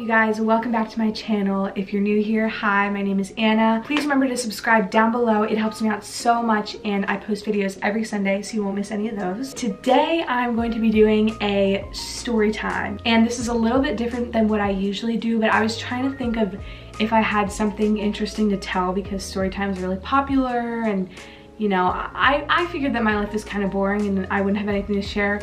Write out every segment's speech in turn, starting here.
you guys? Welcome back to my channel. If you're new here, hi, my name is Anna. Please remember to subscribe down below. It helps me out so much, and I post videos every Sunday, so you won't miss any of those. Today, I'm going to be doing a story time, and this is a little bit different than what I usually do, but I was trying to think of if I had something interesting to tell because story time is really popular, and you know, I figured that my life is kind of boring and I wouldn't have anything to share,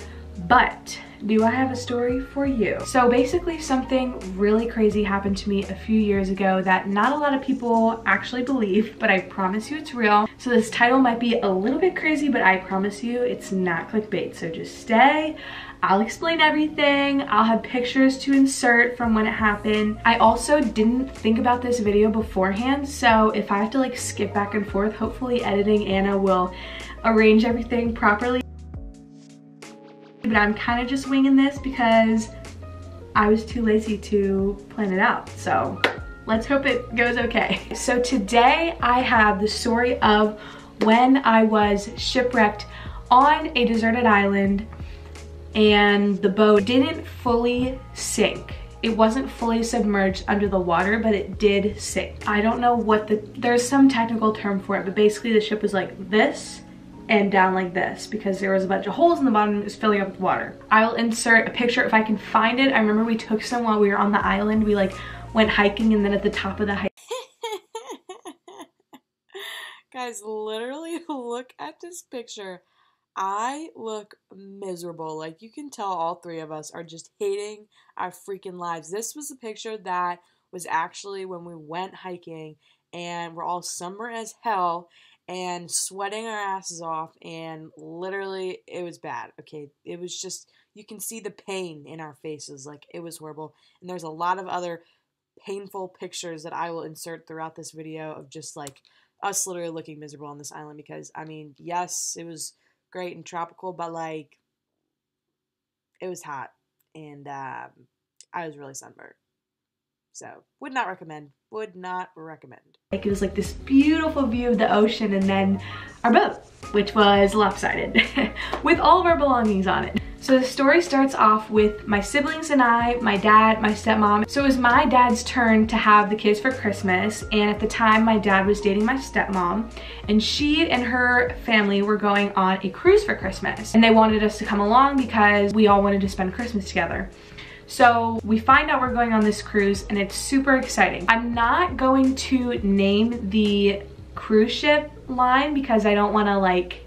but do I have a story for you? So basically something really crazy happened to me a few years ago that not a lot of people actually believe, but I promise you it's real. So this title might be a little bit crazy, but I promise you it's not clickbait, so just stay. I'll explain everything. I'll have pictures to insert from when it happened. I also didn't think about this video beforehand, so if I have to like skip back and forth, hopefully editing Anna will arrange everything properly. But I'm kind of just winging this because I was too lazy to plan it out. So let's hope it goes okay. So today I have the story of when I was shipwrecked on a deserted island and the boat didn't fully sink. It wasn't fully submerged under the water, but it did sink. I don't know what there's some technical term for it, but basically the ship was like this and down like this because there was a bunch of holes in the bottom. It was filling up with water. I'll insert a picture if I can find it. I remember we took some while we were on the island. We like went hiking, and then at the top of the hike. Guys, literally look at this picture. I look miserable. Like, you can tell all three of us are just hating our freaking lives. This was a picture that was actually when we went hiking and we're all sunburned as hell and sweating our asses off, and literally it was bad. Okay, it was just, you can see the pain in our faces. Like, it was horrible. And there's a lot of other painful pictures that I will insert throughout this video of just like us literally looking miserable on this island because, I mean, yes, it was great and tropical, but like it was hot, and I was really sunburned. So would not recommend. Like, it was like this beautiful view of the ocean, and then our boat, which was lopsided with all of our belongings on it. So the story starts off with my siblings and I, my dad, my stepmom. So it was my dad's turn to have the kids for Christmas, and at the time my dad was dating my stepmom, and she and her family were going on a cruise for Christmas, and they wanted us to come along because we all wanted to spend Christmas together. So we find out we're going on this cruise, and it's super exciting. I'm not going to name the cruise ship line because I don't want to, like,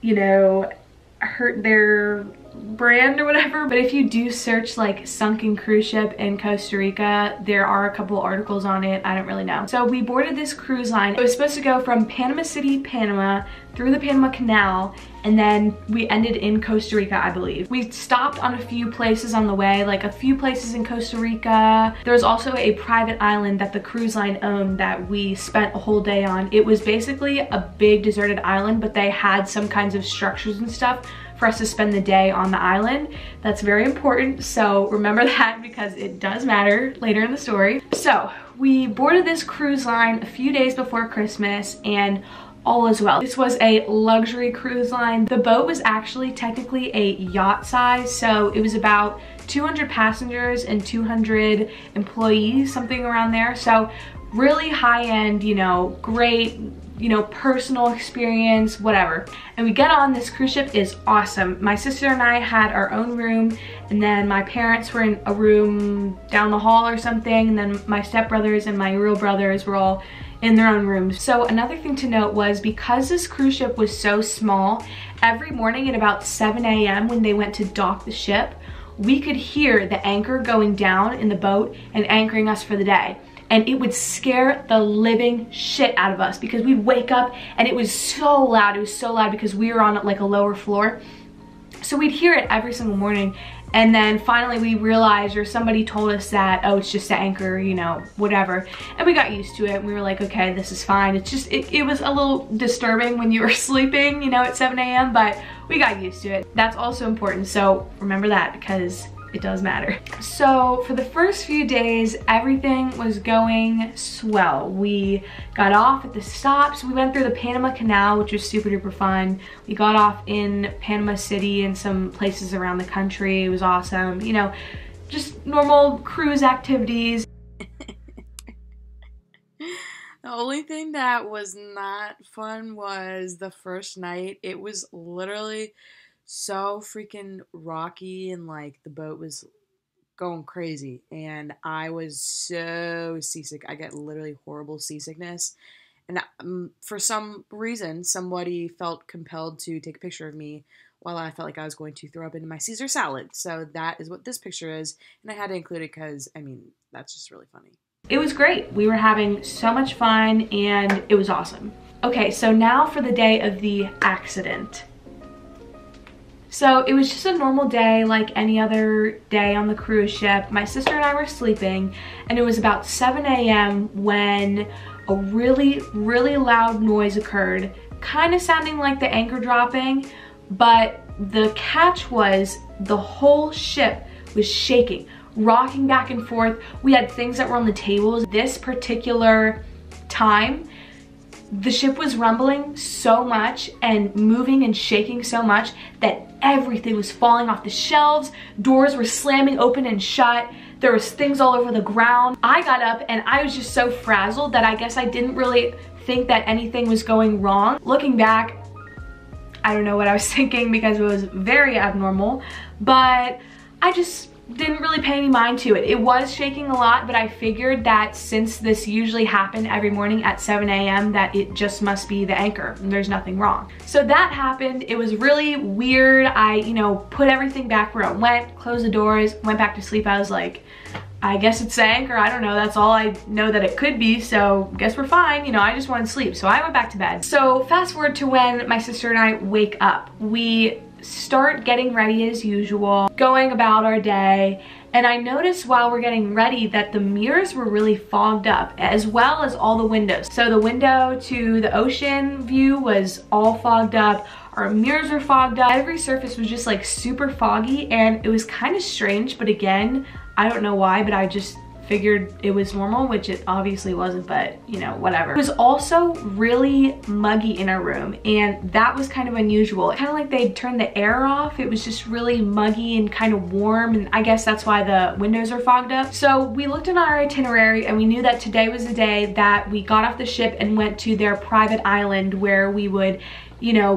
you know, hurt their brand or whatever, but if you do search like sunken cruise ship in Costa Rica, there are a couple articles on it. I don't really know. So we boarded this cruise line. It was supposed to go from Panama City, Panama, through the Panama Canal, and then we ended in Costa Rica, I believe. We stopped on a few places on the way, like a few places in Costa Rica. There was also a private island that the cruise line owned that we spent a whole day on. It was basically a big deserted island, but they had some kinds of structures and stuff for us to spend the day on the island. That's very important, so remember that because it does matter later in the story. So we boarded this cruise line a few days before Christmas, and all is well. This was a luxury cruise line. The boat was actually technically a yacht size, so it was about 200 passengers and 200 employees, something around there. So really high-end, you know, great, you know, personal experience, whatever. And we get on, this cruise ship is awesome. My sister and I had our own room, and then my parents were in a room down the hall or something, and then my stepbrothers and my real brothers were all in their own rooms. So another thing to note was because this cruise ship was so small, every morning at about 7 a.m. when they went to dock the ship, we could hear the anchor going down in the boat and anchoring us for the day. And it would scare the living shit out of us because we'd wake up and it was so loud. It was so loud because we were on like a lower floor. So we'd hear it every single morning. And then finally we realized, or somebody told us that, oh, it's just the anchor, you know, whatever. And we got used to it. And we were like, okay, this is fine. It's just, it was a little disturbing when you were sleeping, you know, at 7 a.m. But we got used to it. That's also important. So remember that because it does matter. So for the first few days, everything was going swell. We got off at the stops. We went through the Panama Canal, which was super duper fun. We got off in Panama City and some places around the country. It was awesome. You know, just normal cruise activities. The only thing that was not fun was the first night. It was literally so freaking rocky and like the boat was going crazy and I was so seasick. I got literally horrible seasickness. And for some reason, somebody felt compelled to take a picture of me while I felt like I was going to throw up into my Caesar salad. So that is what this picture is. And I had to include it because, I mean, that's just really funny. It was great. We were having so much fun and it was awesome. Okay, so now for the day of the accident. So it was just a normal day like any other day on the cruise ship. My sister and I were sleeping and it was about 7 a.m. when a really, really loud noise occurred, kind of sounding like the anchor dropping, but the catch was the whole ship was shaking, rocking back and forth. We had things that were on the tables. This particular time, the ship was rumbling so much and moving and shaking so much that everything was falling off the shelves. Doors were slamming open and shut. There was things all over the ground. I got up and I was just so frazzled that I guess I didn't really think that anything was going wrong. Looking back, I don't know what I was thinking because it was very abnormal, but I just didn't really pay any mind to it. It was shaking a lot, but I figured that since this usually happened every morning at 7 a.m. that it just must be the anchor and there's nothing wrong. So that happened. It was really weird. I, put everything back where it went, closed the doors, went back to sleep. I was like, I guess it's the anchor. I don't know. That's all I know that it could be. So guess we're fine. I just wanted to sleep. So I went back to bed. So fast forward to when my sister and I wake up. We start getting ready as usual, going about our day, and I noticed while we're getting ready that the mirrors were really fogged up, as well as all the windows. So the window to the ocean view was all fogged up, our mirrors were fogged up, every surface was just like super foggy, and it was kind of strange, but again, I don't know why, but I just figured it was normal, which it obviously wasn't, but whatever. It was also really muggy in our room, and that was kind of unusual. Kind of like they'd turned the air off. It was just really muggy and kind of warm, and I guess that's why the windows are fogged up. So we looked at our itinerary and we knew that today was the day that we got off the ship and went to their private island where we would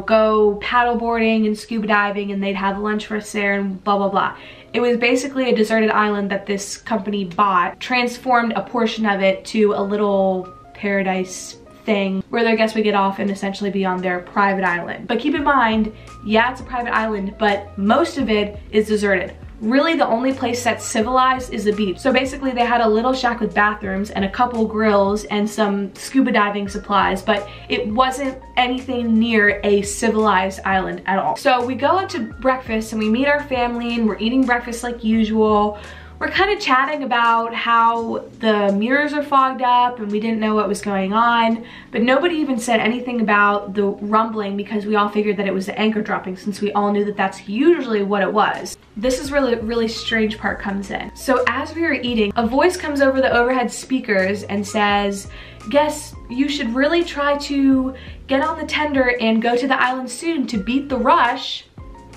go paddle boarding and scuba diving, and they'd have lunch for us there and blah, blah, blah. It was basically a deserted island that this company bought, transformed a portion of it to a little paradise thing where their guests would get off and essentially be on their private island. But keep in mind, yeah, it's a private island, but most of it is deserted. Really, the only place that's civilized is the beach. So basically they had a little shack with bathrooms and a couple grills and some scuba diving supplies, but it wasn't anything near a civilized island at all. So we go out to breakfast and we meet our family and we're eating breakfast like usual. We're kind of chatting about how the mirrors are fogged up and we didn't know what was going on, but nobody even said anything about the rumbling because we all figured that it was the anchor dropping, since we all knew that that's usually what it was. This is really strange part comes in. So as we were eating, a voice comes over the overhead speakers and says, "Guess you should really try to get on the tender and go to the island soon to beat the rush,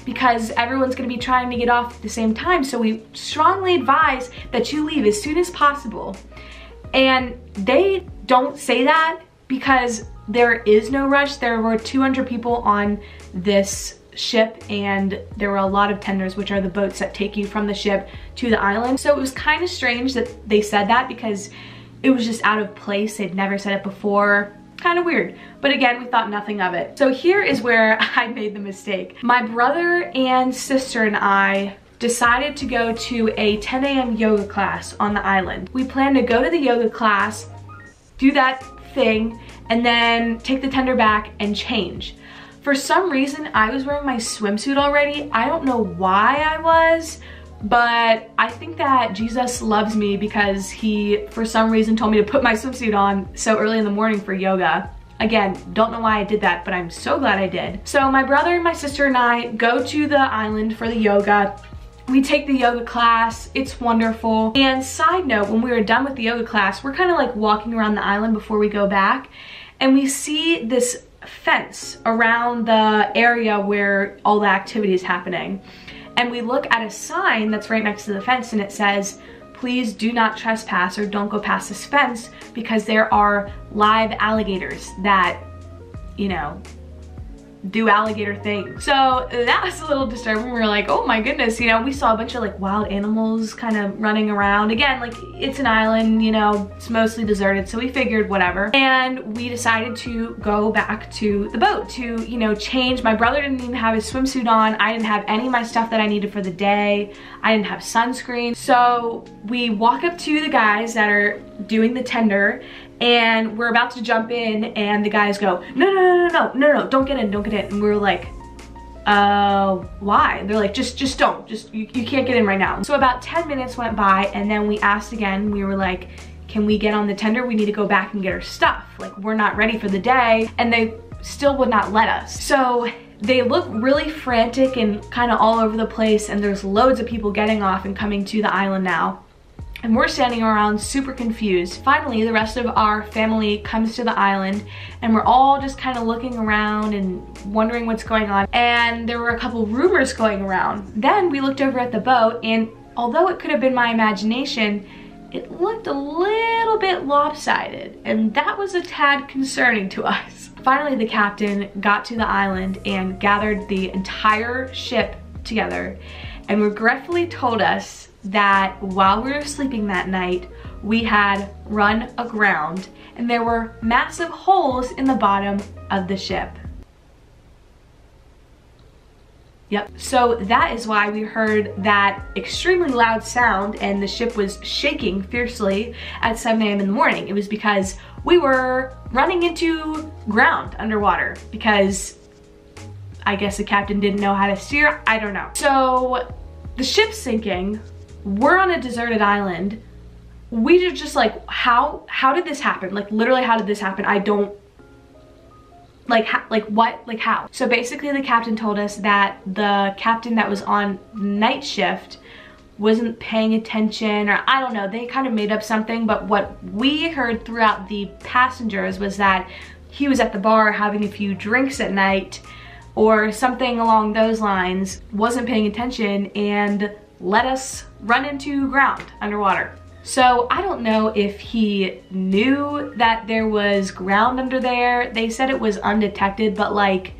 because everyone's gonna be trying to get off at the same time. So we strongly advise that you leave as soon as possible." And they don't say that because there is no rush. There were 200 people on this ship and there were a lot of tenders, which are the boats that take you from the ship to the island. So it was kind of strange that they said that because it was just out of place. They'd never said it before. Kind of weird, but again, we thought nothing of it. So here is where I made the mistake. My brother and sister and I decided to go to a 10 a.m. yoga class on the island. We planned to go to the yoga class, do that thing, and then take the tender back and change. For some reason, I was wearing my swimsuit already. I don't know why I was, but I think that Jesus loves me because he, for some reason, told me to put my swimsuit on so early in the morning for yoga. Again, don't know why I did that, but I'm so glad I did. So my brother and my sister and I go to the island for the yoga. We take the yoga class, it's wonderful. And side note, when we were done with the yoga class, we're kind of like walking around the island before we go back, and we see this fence around the area where all the activity is happening. And we look at a sign that's right next to the fence, and it says, please do not trespass or don't go past this fence because there are live alligators that, you know, do alligator things. So that was a little disturbing. We were like, oh my goodness, you know, we saw a bunch of like wild animals kind of running around. Again, like it's an island, you know, it's mostly deserted, so we figured whatever. And we decided to go back to the boat to, you know, change. My brother didn't even have his swimsuit on. I didn't have any of my stuff that I needed for the day. I didn't have sunscreen. So we walk up to the guys that are doing the tender, and we're about to jump in, and the guys go, no, don't get in. And we were like, why? They're like, just don't, you can't get in right now. So about 10 minutes went by, and then we asked again. We were like, can we get on the tender? We need to go back and get our stuff. Like, we're not ready for the day. And they still would not let us. So they look really frantic and kind of all over the place, and there's loads of people getting off and coming to the island now. And we're standing around super confused. Finally, the rest of our family comes to the island, and we're all just kind of looking around and wondering what's going on. And there were a couple rumors going around. Then we looked over at the boat, and although it could have been my imagination, it looked a little bit lopsided, and that was a tad concerning to us. Finally, the captain got to the island and gathered the entire ship together and regretfully told us that while we were sleeping that night, we had run aground and there were massive holes in the bottom of the ship. Yep, so that is why we heard that extremely loud sound and the ship was shaking fiercely at 7 a.m. in the morning. It was because we were running into ground underwater because I guess the captain didn't know how to steer, I don't know. So the ship's sinking, we're on a deserted island. We are just like, how did this happen? Like literally, how did this happen? I don't, like what, like how? So basically the captain told us that the captain that was on night shift wasn't paying attention, or I don't know, they kind of made up something, but what we heard throughout the passengers was that he was at the bar having a few drinks at night or something along those lines, wasn't paying attention and let us run into ground underwater. So I don't know if he knew that there was ground under there. They said it was undetected, but like,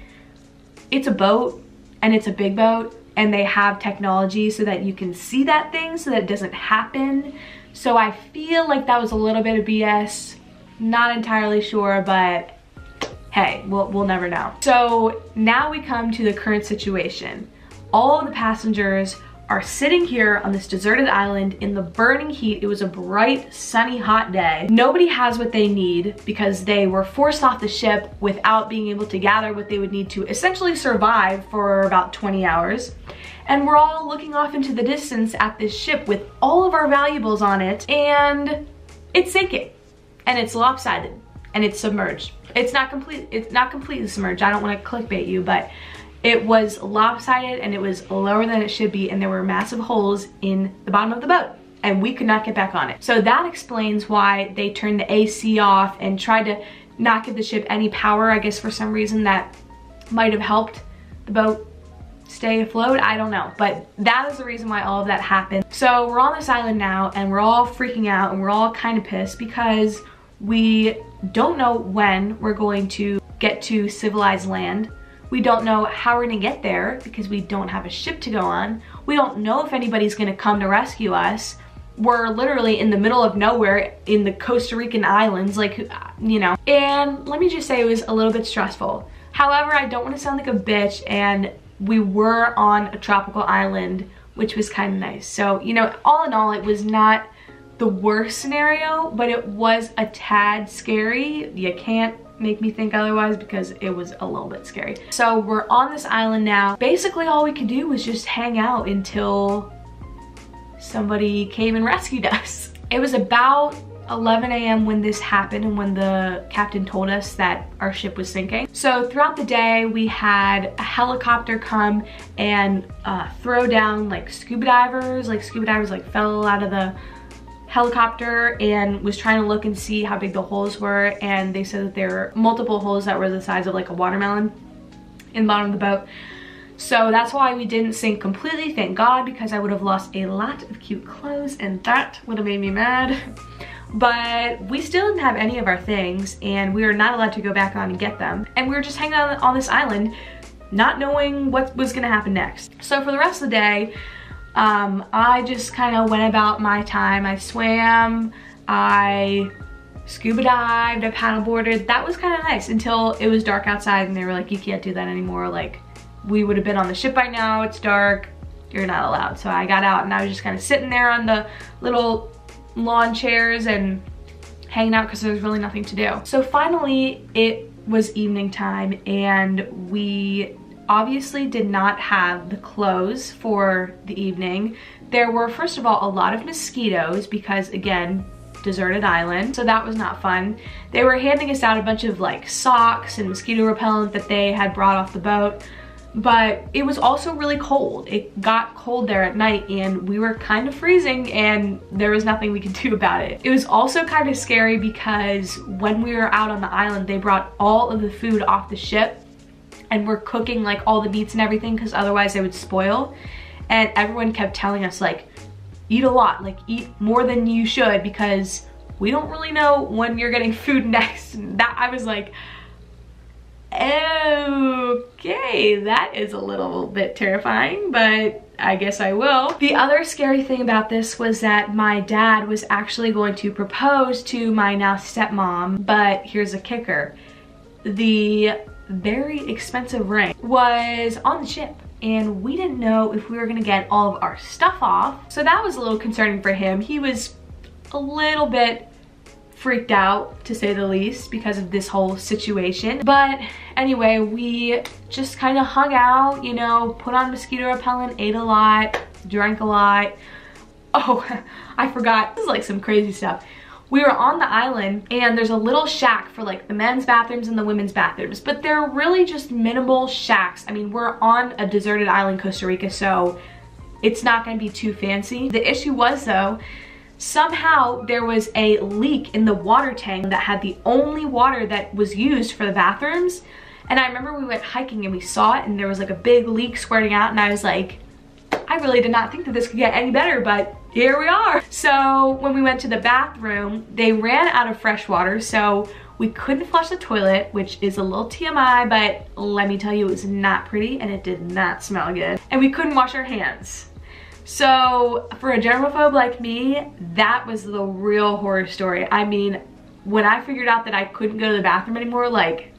it's a boat and it's a big boat and they have technology so that you can see that thing so that it doesn't happen. So I feel like that was a little bit of BS. Not entirely sure, but hey, we'll never know. So now we come to the current situation. All of the passengers are sitting here on this deserted island in the burning heat. It was a bright, sunny, hot day. Nobody has what they need because they were forced off the ship without being able to gather what they would need to essentially survive for about 20 hours. And we're all looking off into the distance at this ship with all of our valuables on it, and it's sinking, and it's lopsided, and it's submerged. It's not completely submerged. I don't want to clickbait you, but it was lopsided and it was lower than it should be, and there were massive holes in the bottom of the boat and we could not get back on it. So that explains why they turned the AC off and tried to not give the ship any power. I guess for some reason that might have helped the boat stay afloat, I don't know. But that is the reason why all of that happened. So we're on this island now and we're all freaking out and we're all kind of pissed because we don't know when we're going to get to civilized land. We don't know how we're gonna get there because we don't have a ship to go on. We don't know if anybody's gonna come to rescue us. We're literally in the middle of nowhere in the Costa Rican islands, like, you know. And let me just say it was a little bit stressful. However, I don't wanna sound like a bitch, and we were on a tropical island, which was kind of nice. So, you know, all in all, it was not the worst scenario, but it was a tad scary. You can't make me think otherwise because it was a little bit scary. So we're on this island now. Basically all we could do was just hang out until somebody came and rescued us. It was about 11 a.m. when this happened and when the captain told us that our ship was sinking. So throughout the day we had a helicopter come and throw down like scuba divers like fell out of the helicopter and was trying to look and see how big the holes were, and they said that there were multiple holes that were the size of like a watermelon in the bottom of the boat. So that's why we didn't sink completely, thank God, because I would have lost a lot of cute clothes and that would have made me mad. But we still didn't have any of our things and we were not allowed to go back on and get them. And we were just hanging out on this island, not knowing what was gonna happen next. So for the rest of the day, I just kind of went about my time. I swam, I scuba dived, I paddleboarded. That was kind of nice until it was dark outside and they were like, you can't do that anymore. Like, we would have been on the ship by now, it's dark, you're not allowed. So I got out and I was just kind of sitting there on the little lawn chairs and hanging out because there was really nothing to do. So finally it was evening time and we obviously did not have the clothes for the evening. There were, first of all, a lot of mosquitoes because, again, deserted island, so that was not fun. They were handing us out a bunch of like socks and mosquito repellent that they had brought off the boat, but it was also really cold. It got cold there at night and we were kind of freezing and there was nothing we could do about it. It was also kind of scary because when we were out on the island, they brought all of the food off the ship and we're cooking like all the meats and everything because otherwise they would spoil. And everyone kept telling us like, eat a lot, like eat more than you should because we don't really know when you're getting food next. And that, I was like, okay, that is a little bit terrifying, but I guess I will. The other scary thing about this was that my dad was actually going to propose to my now stepmom, but here's a kicker. The very expensive ring was on the ship and we didn't know if we were gonna get all of our stuff off. So that was a little concerning for him. He was a little bit freaked out, to say the least, because of this whole situation. But anyway, we just kind of hung out, you know, put on mosquito repellent, ate a lot, drank a lot. Oh, I forgot, this is like some crazy stuff. We were on the island and there's a little shack for like the men's bathrooms and the women's bathrooms, but they're really just minimal shacks. I mean, we're on a deserted island, Costa Rica, so it's not gonna be too fancy. The issue was though, somehow there was a leak in the water tank that had the only water that was used for the bathrooms. And I remember we went hiking and we saw it and there was like a big leak squirting out and I was like, I really did not think that this could get any better, but here we are. So when we went to the bathroom, they ran out of fresh water, so we couldn't flush the toilet, which is a little TMI, but let me tell you, it was not pretty and it did not smell good. And we couldn't wash our hands. So for a germaphobe like me, that was the real horror story. I mean, when I figured out that I couldn't go to the bathroom anymore, like,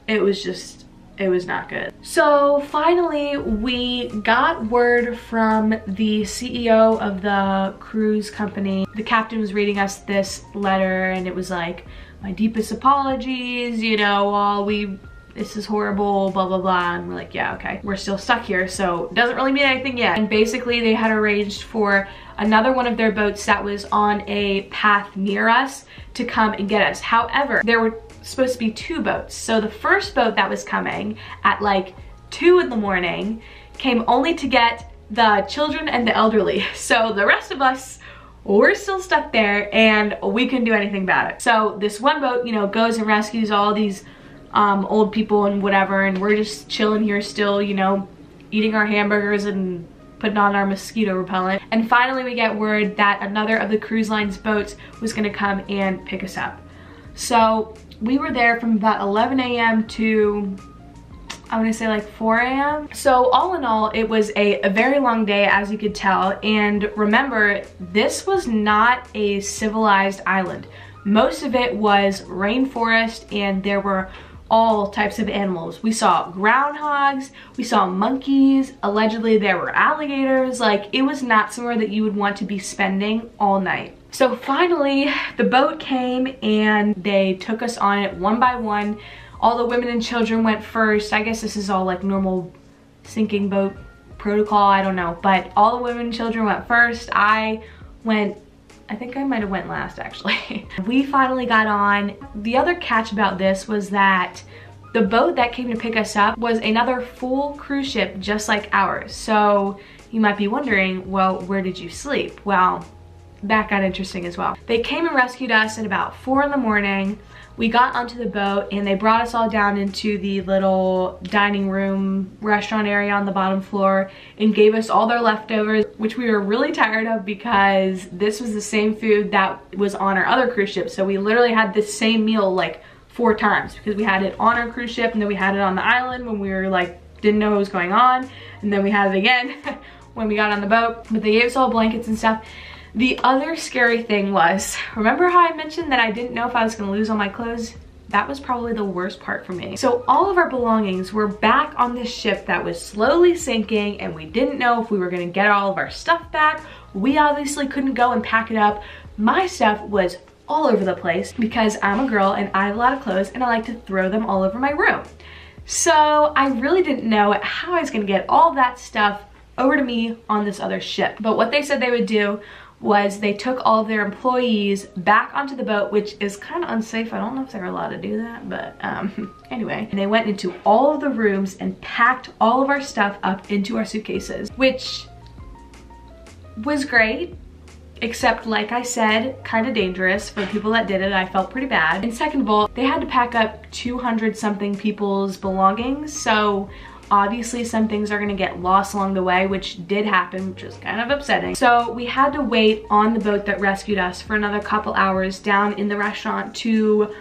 it was not good. So finally we got word from the CEO of the cruise company. The captain was reading us this letter and it was like, my deepest apologies, you know, this is horrible, blah, blah, blah. And we're like, yeah, okay. We're still stuck here, so it doesn't really mean anything yet. And basically they had arranged for another one of their boats that was on a path near us to come and get us. However, there were supposed to be two boats. So the first boat that was coming at like 2 in the morning came only to get the children and the elderly. So the rest of us, we're still stuck there and we couldn't do anything about it. So this one boat, you know, goes and rescues all these old people and whatever, and we're just chilling here still, you know, eating our hamburgers and putting on our mosquito repellent. And finally we get word that another of the cruise line's boats was gonna come and pick us up. So we were there from about 11 a.m. to, I want to say like 4 a.m. So all in all, it was a very long day, as you could tell. And remember, this was not a civilized island. Most of it was rainforest and there were all types of animals. We saw groundhogs, we saw monkeys, allegedly there were alligators. Like, it was not somewhere that you would want to be spending all night. So finally, the boat came and they took us on it one by one. All the women and children went first. I guess this is all like normal sinking boat protocol, I don't know. But all the women and children went first. I think I might have went last actually. We finally got on. The other catch about this was that the boat that came to pick us up was another full cruise ship just like ours. So you might be wondering, well, where did you sleep? Well, that got interesting as well. They came and rescued us at about 4 in the morning. we got onto the boat and they brought us all down into the little dining room restaurant area on the bottom floor and gave us all their leftovers, which we were really tired of because this was the same food that was on our other cruise ship. So we literally had the same meal like 4 times because we had it on our cruise ship and then we had it on the island when we were like, didn't know what was going on, and then we had it again when we got on the boat. But they gave us all blankets and stuff. The other scary thing was, remember how I mentioned that I didn't know if I was gonna lose all my clothes? That was probably the worst part for me. So all of our belongings were back on this ship that was slowly sinking, and we didn't know if we were gonna get all of our stuff back. We obviously couldn't go and pack it up. My stuff was all over the place because I'm a girl and I have a lot of clothes and I like to throw them all over my room. So I really didn't know how I was gonna get all that stuff over to me on this other ship. But what they said they would do was they took all of their employees back onto the boat, which is kind of unsafe. I don't know if they're allowed to do that, but anyway. And they went into all of the rooms and packed all of our stuff up into our suitcases, which was great. Except, like I said, kind of dangerous for the people that did it. I felt pretty bad. And second of all, they had to pack up 200 something people's belongings. So obviously some things are gonna get lost along the way, which did happen, which was kind of upsetting. So we had to wait on the boat that rescued us for another couple hours down in the restaurant to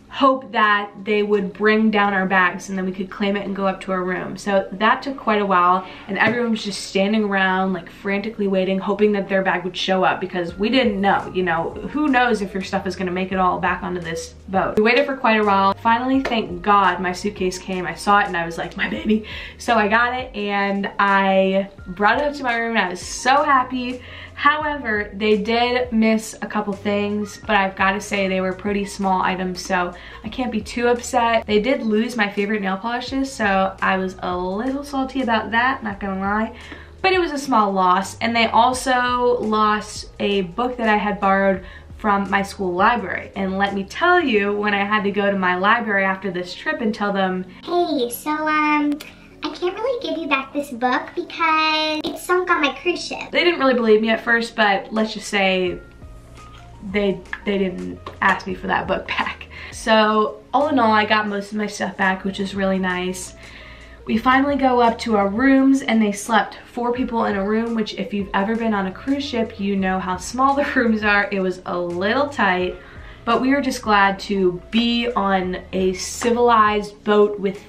hope that they would bring down our bags and then we could claim it and go up to our room. So that took quite a while and everyone was just standing around like frantically waiting, hoping that their bag would show up because we didn't know, you know, who knows if your stuff is gonna make it all back onto this boat. We waited for quite a while. Finally, thank God, my suitcase came. I saw it and I was like, my baby. So I got it and I brought it up to my room and I was so happy. However, they did miss a couple things, but I've got to say they were pretty small items, so I can't be too upset. They did lose my favorite nail polishes, so I was a little salty about that, not gonna lie. But it was a small loss, and they also lost a book that I had borrowed from my school library. And let me tell you, when I had to go to my library after this trip and tell them, hey, so I can't really give you back this book because it's sunk on my cruise ship. They didn't really believe me at first, but let's just say they didn't ask me for that book back. So all in all, I got most of my stuff back, which is really nice. We finally go up to our rooms and they slept 4 people in a room, which if you've ever been on a cruise ship, you know how small the rooms are. It was a little tight, but we were just glad to be on a civilized boat with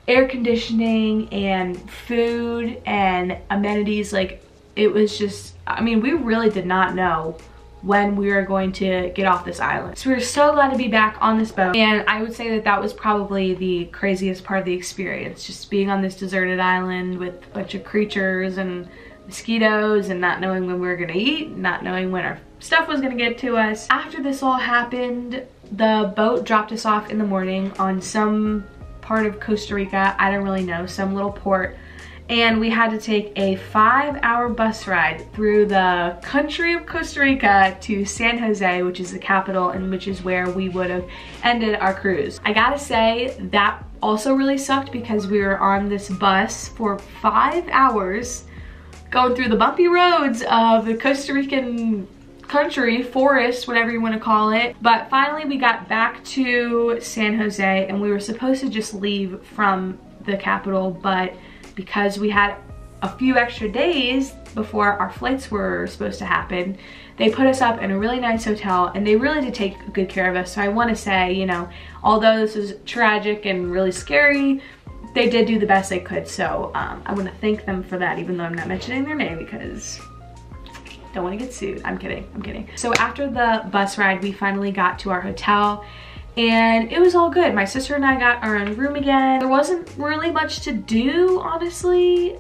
air conditioning and food and amenities. Like, it was just, I mean, we really did not know when we were going to get off this island. So we were so glad to be back on this boat. And I would say that that was probably the craziest part of the experience, just being on this deserted island with a bunch of creatures and mosquitoes and not knowing when we were gonna eat, not knowing when our stuff was gonna get to us. After this all happened, the boat dropped us off in the morning on some part of Costa Rica, I don't really know, some little port, and we had to take a 5-hour bus ride through the country of Costa Rica to San Jose, which is the capital and which is where we would have ended our cruise. I gotta say, that also really sucked because we were on this bus for 5 hours going through the bumpy roads of the Costa Rican country, forest, whatever you want to call it. But finally we got back to San Jose and we were supposed to just leave from the capital, but because we had a few extra days before our flights were supposed to happen, they put us up in a really nice hotel and they really did take good care of us. So I want to say, you know, although this is tragic and really scary, they did do the best they could. So I want to thank them for that, even though I'm not mentioning their name because don't want to get sued. I'm kidding, I'm kidding. So after the bus ride, we finally got to our hotel and it was all good. My sister and I got our own room again. There wasn't really much to do, honestly,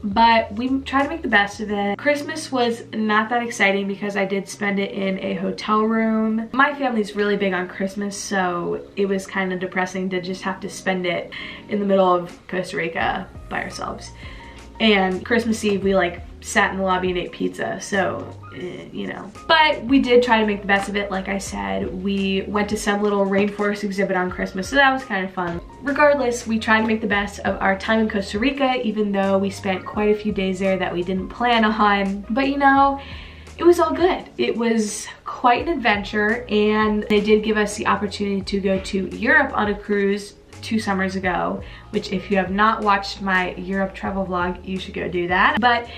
but we tried to make the best of it. Christmas was not that exciting because I did spend it in a hotel room. My family's really big on Christmas, so it was kind of depressing to just have to spend it in the middle of Costa Rica by ourselves. And Christmas Eve, we like sat in the lobby and ate pizza, so you know. But we did try to make the best of it. Like I said, we went to some little rainforest exhibit on Christmas, so that was kind of fun. Regardless, we tried to make the best of our time in Costa Rica, even though we spent quite a few days there that we didn't plan on. But you know, it was all good. It was quite an adventure, and they did give us the opportunity to go to Europe on a cruise 2 summers ago, which if you have not watched my Europe travel vlog, you should go do that. But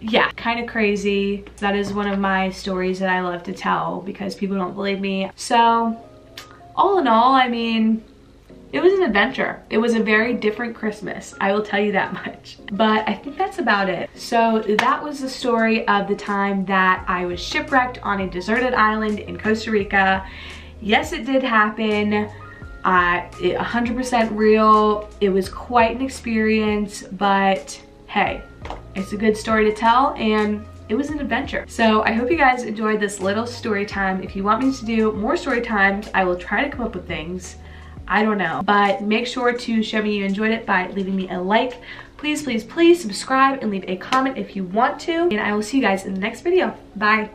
yeah, kind of crazy. That is one of my stories that I love to tell because people don't believe me. So all in all, I mean, it was an adventure. It was a very different Christmas, I will tell you that much. But I think that's about it. So that was the story of the time that I was shipwrecked on a deserted island in Costa Rica. Yes, it did happen. 100% real. It was quite an experience, but hey, it's a good story to tell, and it was an adventure. So I hope you guys enjoyed this little story time. If you want me to do more story times, I will try to come up with things. I don't know, but make sure to show me you enjoyed it by leaving me a like. Please, please, please subscribe and leave a comment if you want to, and I will see you guys in the next video. Bye.